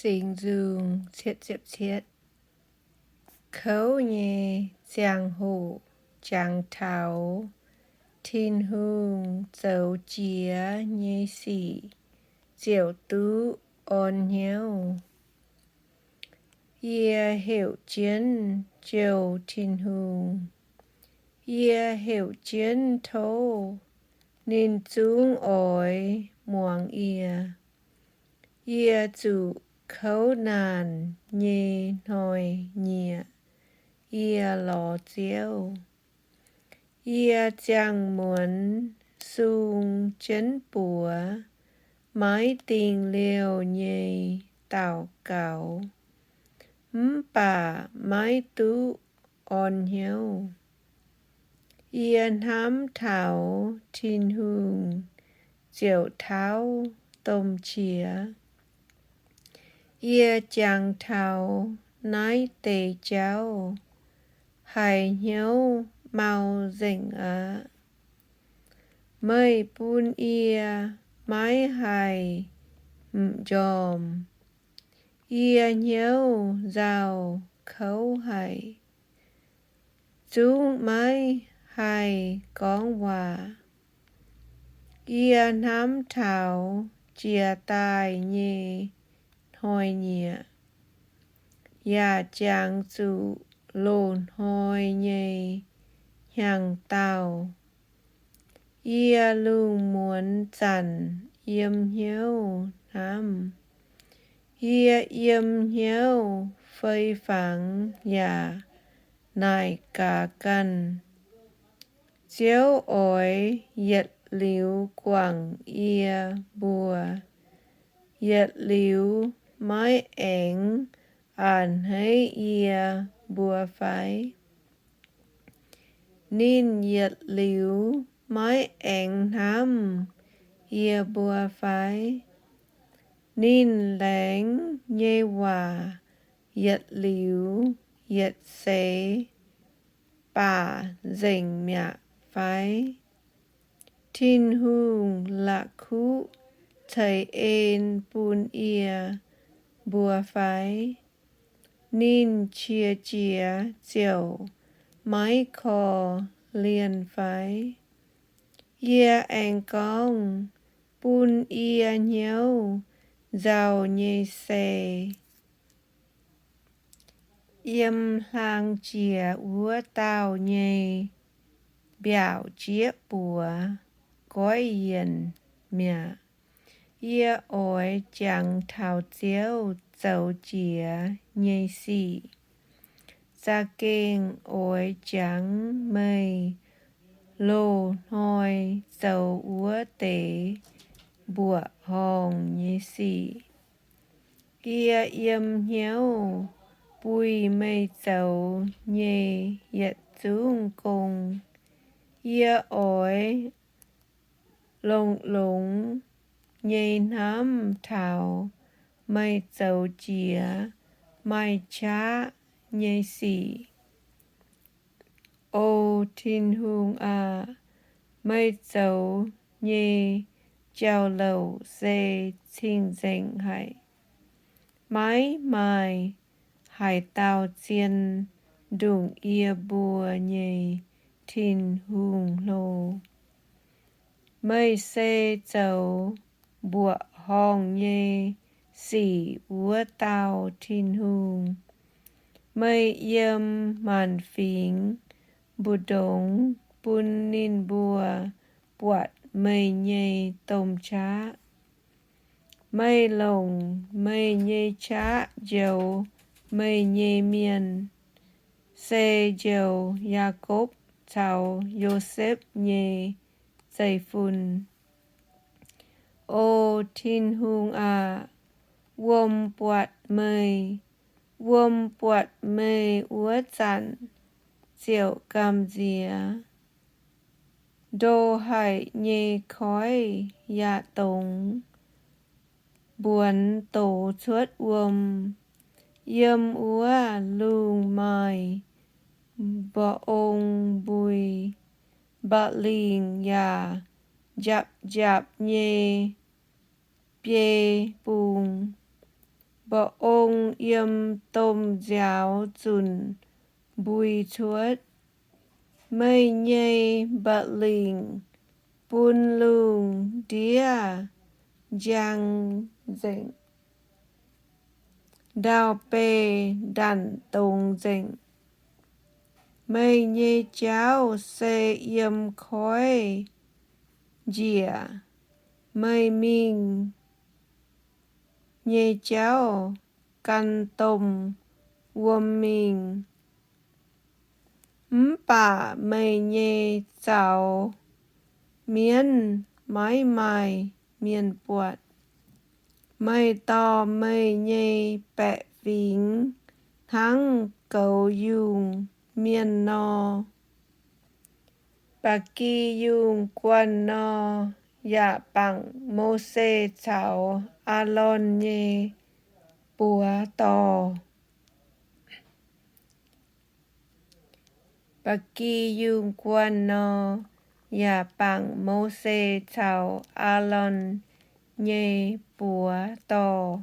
Sinh dương chết chết chết. Khấu nhé giang hồ giang thảo. Thiên hương dấu chía nhé xỉ. Diệu tú ôn nhau. Yê hiểu chiến diệu thiên hương. Yê hiểu chiến thô. Nên chúng ôi muang yê. Yê chủ khấu nàn nhê nôi nhẹ. Yê lò chiếu. Yê chẳng muốn sung chân bùa. Mái tình liều nhê tàu cáo. Bà mái tú ôn hiếu. Yê hám thảo thiên hương. Diệu tháo tôm chía. Yê chẳng thảo nái tê cháu. Hải hiếu mau dình á. Mây bún yê mái hải dòm. Yê hiếu rào khấu hải. Chú mái hải con hòa. Yê nắm thảo chia tai nhê hoi nhẹ. Yà chàng chủ lồn hoi nhê nhàng tàu. Yê lưu muốn chẳng yêm hiếu nắm. Yê yêm hiếu phây phẳng yà nài cả căn. Chiếu ối yết liu quảng yê bùa. Yết liu mái ảnh an hay yê bùa phái. Nín yết liu mái ảnh hâm yê bùa phái. Nín lãnh nhê hòa yết liu yết xế. Bà dình mẹ phái. Thiên hương lạc khu thầy ên bùn yê bùa phái. Nín chia chia diệu mái khò liền phái. Yê anh con bùn yê nhau giàu nhê xê. Yêm lang chia úa tao nhê. Biểu chiếc bùa gói yên mẹ. Yê ôi chẳng thảo chiếu dấu chìa nhê xỉ. Gia kênh ôi chẳng mây. Lô hoi dấu úa tế. Bùa hồng nhê xỉ. Yê yêm hiếu bùi mây dấu nhê yết dung cùng. Yê ôi lông lũng nhê nắm thảo. Mây dấu chìa mai chá nhê xỉ. Ô thiên hương à. Mây dấu nhê chào lầu dê chinh dành hải. Mái mai hải tàu chiên đụng yê bùa nhê thiên hương lô. Mây xê dấu bùa hong nhê xỉ úa tàu thiên hương. Mây yêm màn phính bù đống bùn nín bùa bọt mây nhê tôm chá. Mây lồng mây nhê chá dầu mây nhê miên. Xê dầu Jacob cháu Joseph nhê dây phun. Ô thiên hương à. Wom bọt mây. Wom bọt mây úa chặn. Diệu cam dìa. Đô hải nhê khói dạ tống. Buồn tổ chuốt uom. Yêm úa lung mai. Bọ ông bùi. Bạ linh yà. Dạp dạp nhê. Bê bùng. Bộ ông yếm tôm giáo dùn bùi chuột. Mây nhây bạ linh bùn lùng đĩa giang dịnh. Đào bê đàn tông dịnh. Mây nhây cháu xê yếm khói dìa. Mây mình nhây cháu căn tông wâm mình. Bà mây nhây cháu miên mái mai miên buộc. Mây to mây nhây bẹ vĩnh thắng cầu dùng miên no. Bà kỳ dùng quan no dạ bằng mô xê cháu a lon nhây bùa to. Bà kỳ dùng quan no dạ bằng mô xê cháu a lon nhây bùa to.